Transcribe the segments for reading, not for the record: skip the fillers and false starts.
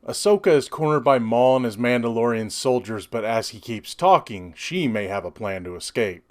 Ahsoka is cornered by Maul and his Mandalorian soldiers, but as he keeps talking, she may have a plan to escape.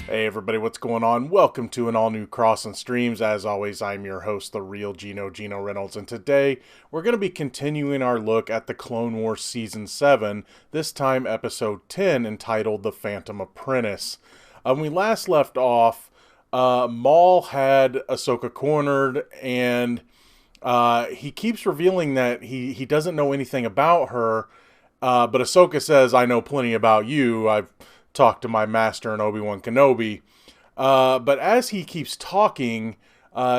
Hey everybody, what's going on? Welcome to an all-new Crossin Streams. As always, I'm your host, the real Gino Reynolds, and today we're going to be continuing our look at the Clone Wars Season 7, this time Episode 10, entitled The Phantom Apprentice. When we last left off, Maul had Ahsoka cornered, and he keeps revealing that he doesn't know anything about her, but Ahsoka says, I know plenty about you. I've talked to my master and Obi-Wan Kenobi. But as he keeps talking,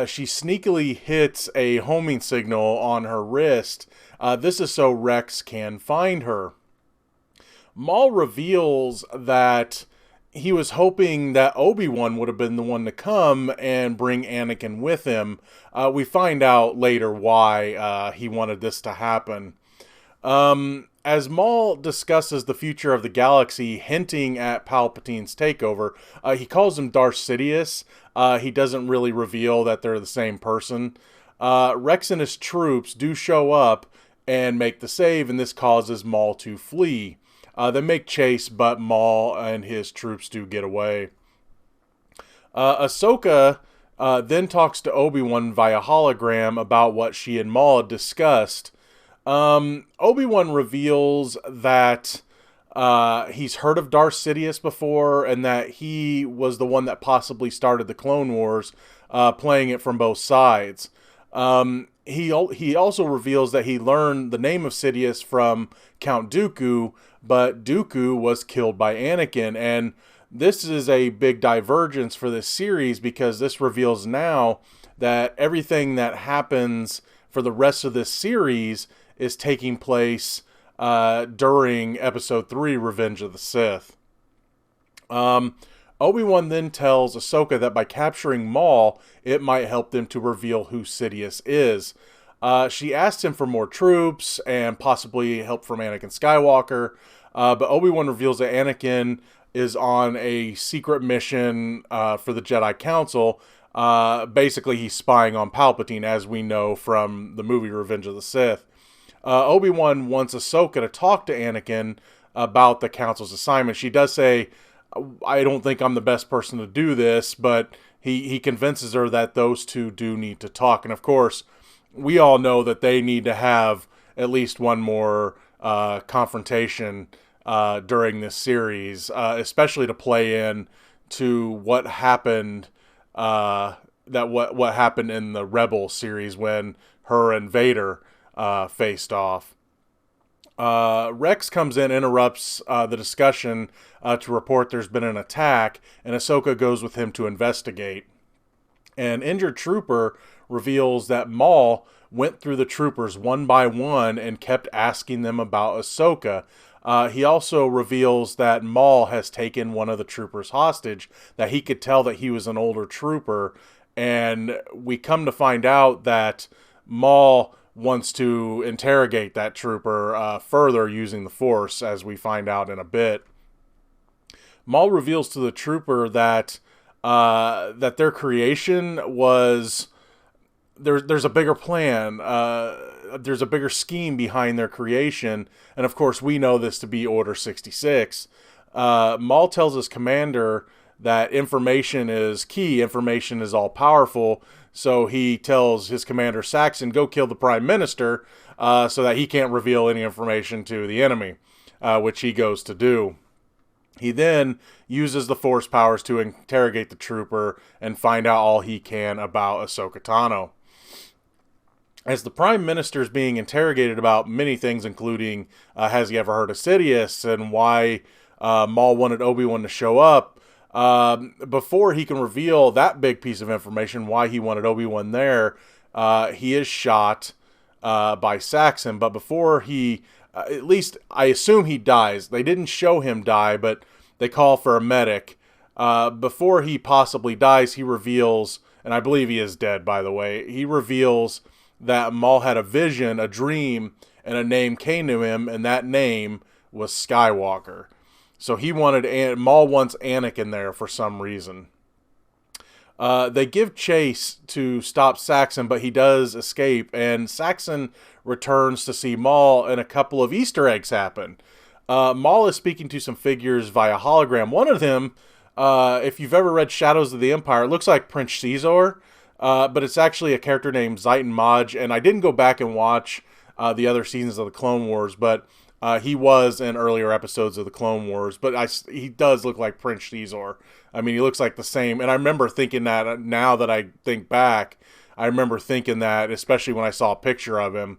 she sneakily hits a homing signal on her wrist. This is so Rex can find her. Maul reveals that he was hoping that Obi-Wan would have been the one to come and bring Anakin with him. We find out later why he wanted this to happen. As Maul discusses the future of the galaxy, hinting at Palpatine's takeover, he calls him Darth Sidious. He doesn't really reveal that they're the same person. Rex and his troops do show up and make the save, and this causes Maul to flee. They make chase, but Maul and his troops do get away. Ahsoka then talks to Obi-Wan via hologram about what she and Maul had discussed. Obi-Wan reveals that he's heard of Darth Sidious before, and that he was the one that possibly started the Clone Wars, playing it from both sides. He also reveals that he learned the name of Sidious from Count Dooku, but Dooku was killed by Anakin, and this is a big divergence for this series because this reveals now that everything that happens for the rest of this series is taking place during Episode 3, Revenge of the Sith. Obi-Wan then tells Ahsoka that by capturing Maul, it might help them to reveal who Sidious is. She asks him for more troops and possibly help from Anakin Skywalker, but Obi-Wan reveals that Anakin is on a secret mission for the Jedi Council. Basically, he's spying on Palpatine, as we know from the movie Revenge of the Sith. Obi-Wan wants Ahsoka to talk to Anakin about the Council's assignment. She does say, I don't think I'm the best person to do this, but he convinces her that those two do need to talk. And of course, we all know that they need to have at least one more confrontation during this series, especially to play in to what happened what happened in the Rebel series when her and Vader faced off. Rex comes in, interrupts the discussion to report there's been an attack, and Ahsoka goes with him to investigate. An injured trooper reveals that Maul went through the troopers one by one and kept asking them about Ahsoka. He also reveals that Maul has taken one of the troopers hostage, that he could tell that he was an older trooper, and we come to find out that Maul wants to interrogate that trooper further using the Force, as we find out in a bit. Maul reveals to the trooper that their creation was there's a bigger plan. There's a bigger scheme behind their creation, and of course we know this to be Order 66. Maul tells his commander that information is key, information is all powerful. So he tells his commander Saxon, go kill the Prime Minister, so that he can't reveal any information to the enemy, which he goes to do. He then uses the Force powers to interrogate the trooper and find out all he can about Ahsoka Tano. As the Prime Minister is being interrogated about many things, including has he ever heard of Sidious and why Maul wanted Obi-Wan to show up, before he can reveal that big piece of information, why he wanted Obi-Wan there, he is shot by Saxon. But before he, at least I assume he dies. They didn't show him die, but they call for a medic. Before he possibly dies, he reveals, and I believe he is dead, by the way, he reveals that Maul had a vision, a dream, and a name came to him, and that name was Skywalker. So Maul wants Anakin there for some reason. They give chase to stop Saxon, but he does escape, and Saxon returns to see Maul, and a couple of Easter eggs happen. Maul is speaking to some figures via hologram. One of them, if you've ever read Shadows of the Empire, it looks like Prince Caesar, but it's actually a character named Zayton Maj, and I didn't go back and watch the other seasons of the Clone Wars, but he was in earlier episodes of the Clone Wars, but he does look like Prince Caesar. I mean, he looks like the same, and I remember thinking that, now that I think back, I remember thinking that, especially when I saw a picture of him.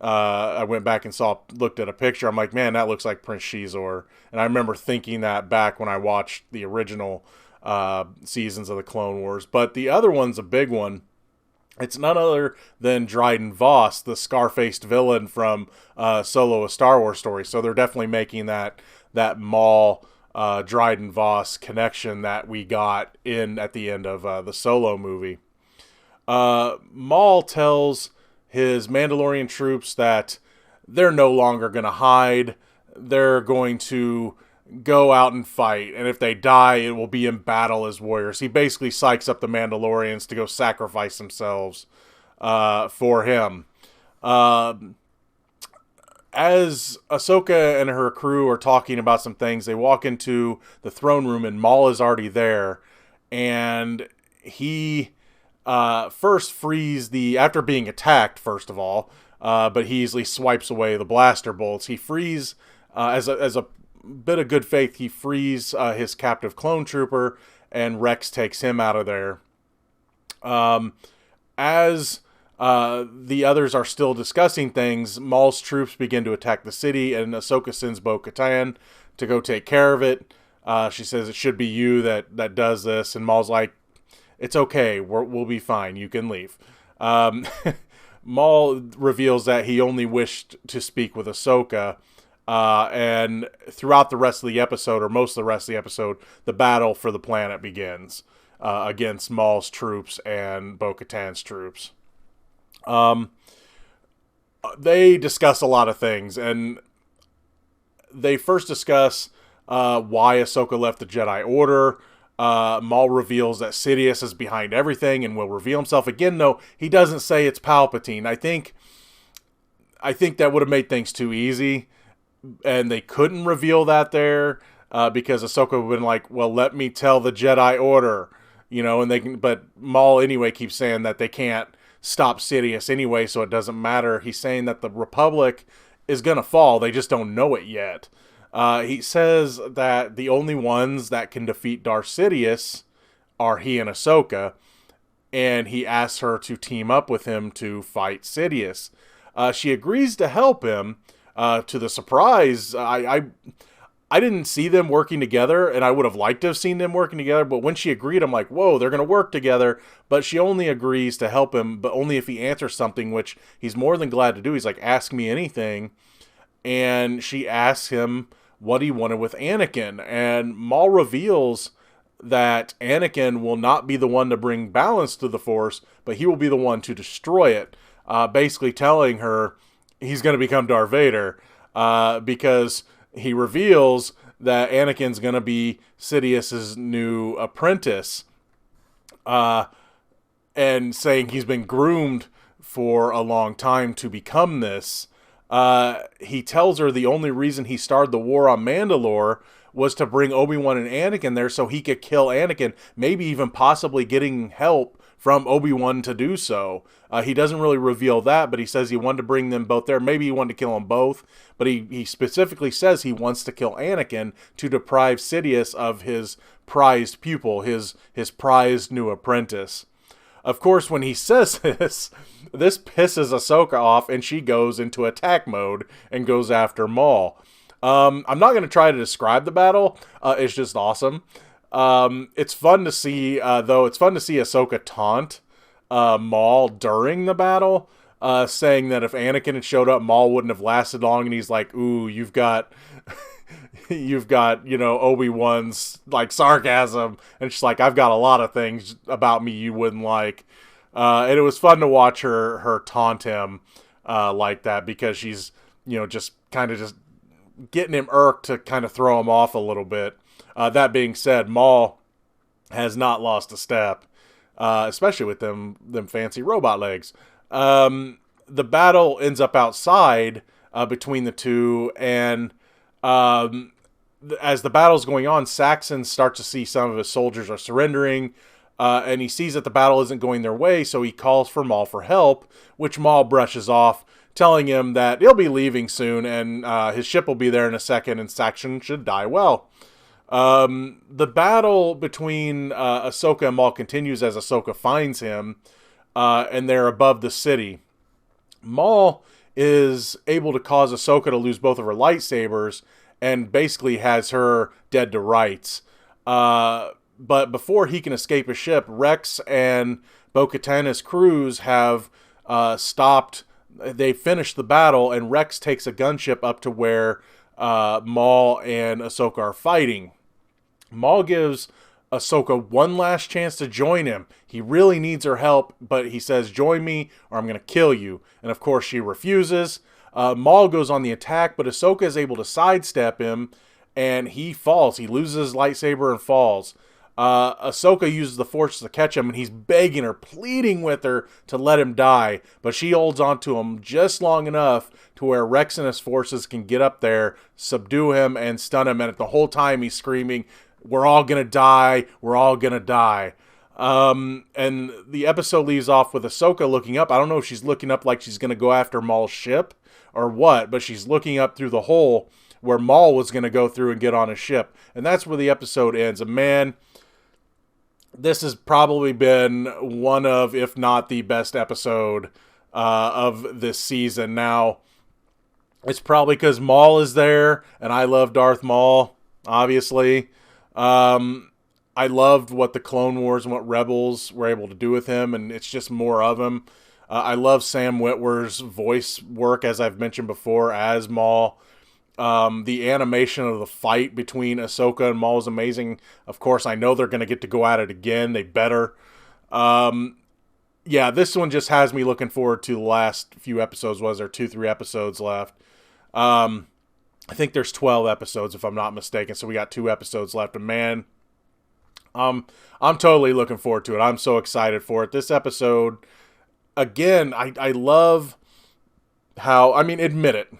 I went back and looked at a picture. I'm like, man, that looks like Prince Caesar. And I remember thinking that back when I watched the original seasons of the Clone Wars. But the other one's a big one. It's none other than Dryden Voss, the scar-faced villain from Solo: A Star Wars Story. So they're definitely making that Maul Dryden Voss connection that we got at the end of the Solo movie. Maul tells his Mandalorian troops that they're no longer going to hide. They're going to go out and fight, and if they die, it will be in battle as warriors. He basically psychs up the Mandalorians to go sacrifice themselves for him. As Ahsoka and her crew are talking about some things, they walk into the throne room, and Maul is already there, and he first frees after being attacked, first of all, but he easily swipes away the blaster bolts. He frees, as a bit of good faith, he frees his captive clone trooper, and Rex takes him out of there. As the others are still discussing things, Maul's troops begin to attack the city, and Ahsoka sends Bo-Katan to go take care of it. She says it should be you that does this, and Maul's like, it's okay, we'll be fine, you can leave. Maul reveals that he only wished to speak with Ahsoka, and throughout the rest of the episode, or most of the rest of the episode, the battle for the planet begins against Maul's troops and Bo-Katan's troops. They discuss a lot of things, and they first discuss why Ahsoka left the Jedi Order. Maul reveals that Sidious is behind everything and will reveal himself again. No, he doesn't say it's Palpatine. I think that would have made things too easy, and they couldn't reveal that there because Ahsoka would have been like, well, let me tell the Jedi Order, and they can. But Maul anyway keeps saying that they can't stop Sidious anyway, so it doesn't matter. He's saying that the Republic is gonna fall. They just don't know it yet. He says that the only ones that can defeat Darth Sidious are he and Ahsoka, and he asks her to team up with him to fight Sidious. She agrees to help him. To the surprise, I didn't see them working together, and I would have liked to have seen them working together, but when she agreed, I'm like, whoa, they're going to work together. But she only agrees to help him, but only if he answers something, which he's more than glad to do. He's like, ask me anything. And she asks him what he wanted with Anakin, and Maul reveals that Anakin will not be the one to bring balance to the Force, but he will be the one to destroy it, basically telling her he's going to become Darth Vader, because he reveals that Anakin's going to be Sidious's new apprentice, and saying he's been groomed for a long time to become this. He tells her the only reason he started the war on Mandalore was to bring Obi-Wan and Anakin there so he could kill Anakin, maybe even possibly getting help from Obi-Wan to do so. He doesn't really reveal that, but he says he wanted to bring them both there. Maybe he wanted to kill them both, but he specifically says he wants to kill Anakin to deprive Sidious of his prized pupil, his prized new apprentice. Of course, when he says this pisses Ahsoka off, and she goes into attack mode and goes after Maul. I'm not going to try to describe the battle. It's just awesome. It's fun to see, though. It's fun to see Ahsoka taunt Maul during the battle, saying that if Anakin had showed up, Maul wouldn't have lasted long. And he's like, "Ooh, you've got, Obi-Wan's like sarcasm." And she's like, "I've got a lot of things about me you wouldn't like." And it was fun to watch her taunt him like that, because she's, just kind of just getting him irked to kind of throw him off a little bit. That being said, Maul has not lost a step, especially with them fancy robot legs. The battle ends up outside between the two, and as the battle's going on, Saxon starts to see some of his soldiers are surrendering, and he sees that the battle isn't going their way, so he calls for Maul for help, which Maul brushes off, telling him that he'll be leaving soon, and his ship will be there in a second, and Saxon should die well. The battle between Ahsoka and Maul continues as Ahsoka finds him, and they're above the city. Maul is able to cause Ahsoka to lose both of her lightsabers and basically has her dead to rights. But before he can escape his ship, Rex and Bo-Katan, his crews, have stopped. They finished the battle, and Rex takes a gunship up to where Maul and Ahsoka are fighting. Maul gives Ahsoka one last chance to join him. He really needs her help, but he says, "Join me or I'm going to kill you." And of course she refuses. Maul goes on the attack, but Ahsoka is able to sidestep him, and he falls. He loses his lightsaber and falls. Ahsoka uses the Force to catch him, and he's begging her, pleading with her to let him die, but she holds on to him just long enough to where Rex and his forces can get up there, subdue him, and stun him, and the whole time he's screaming, "We're all gonna die, we're all gonna die." And the episode leaves off with Ahsoka looking up. I don't know if she's looking up like she's gonna go after Maul's ship or what, but she's looking up through the hole where Maul was gonna go through and get on his ship. And that's where the episode ends. And man, this has probably been one of, if not the best episode of this season. Now, it's probably because Maul is there, and I love Darth Maul, obviously. I loved what the Clone Wars and what Rebels were able to do with him, and it's just more of him. I love Sam Witwer's voice work, as I've mentioned before, as Maul. The animation of the fight between Ahsoka and Maul is amazing. Of course, I know they're going to get to go at it again. They better. Yeah, this one just has me looking forward to the last few episodes. Was there 2-3 episodes left? I think there's 12 episodes, if I'm not mistaken. So we got 2 episodes left. And man, I'm totally looking forward to it. I'm so excited for it. This episode, again, I love how, I mean, admit it.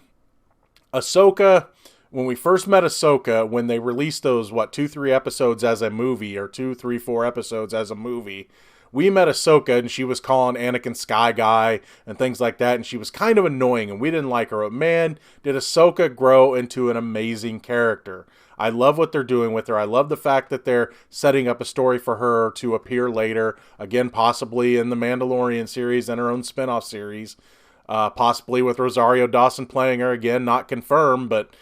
Ahsoka, when we first met Ahsoka, when they released those, 2-3 episodes as a movie, or 2-3-4 episodes as a movie, we met Ahsoka, and she was calling Anakin Sky Guy and things like that, and she was kind of annoying, and we didn't like her. But man, did Ahsoka grow into an amazing character. I love what they're doing with her. I love the fact that they're setting up a story for her to appear later, again, possibly in the Mandalorian series and her own spinoff series. Possibly with Rosario Dawson playing her again, not confirmed, but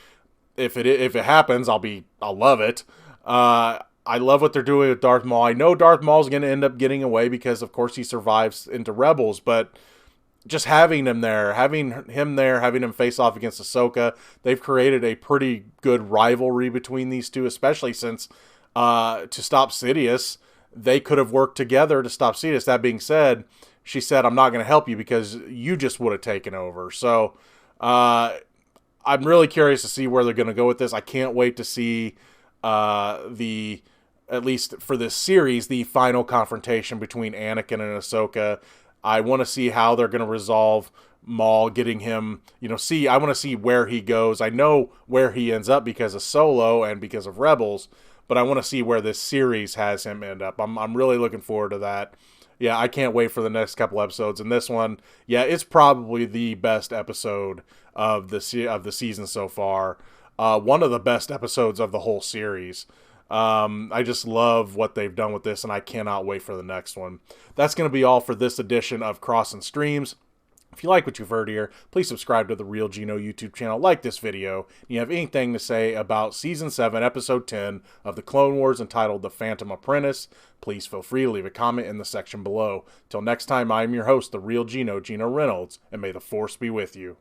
if it happens, I'll love it. I love what they're doing with Darth Maul. I know Darth Maul's going to end up getting away because, of course, he survives into Rebels, but just having him there, having him face off against Ahsoka, they've created a pretty good rivalry between these two, especially since to stop Sidious, they could have worked together to stop Sidious. That being said, she said, "I'm not going to help you because you just would have taken over." So I'm really curious to see where they're going to go with this. I can't wait to see at least for this series, the final confrontation between Anakin and Ahsoka. I want to see how they're going to resolve Maul getting him, I want to see where he goes. I know where he ends up because of Solo and because of Rebels, but I want to see where this series has him end up. I'm really looking forward to that. Yeah, I can't wait for the next couple episodes. And this one, yeah, it's probably the best episode of the season so far. One of the best episodes of the whole series. I just love what they've done with this, and I cannot wait for the next one. That's going to be all for this edition of Crossin Streams. If you like what you've heard here, please subscribe to the Real Gino YouTube channel, like this video, and you have anything to say about Season 7, Episode 10 of the Clone Wars entitled The Phantom Apprentice, please feel free to leave a comment in the section below. Till next time, I am your host, the Real Gino, Gino Reynolds, and may the Force be with you.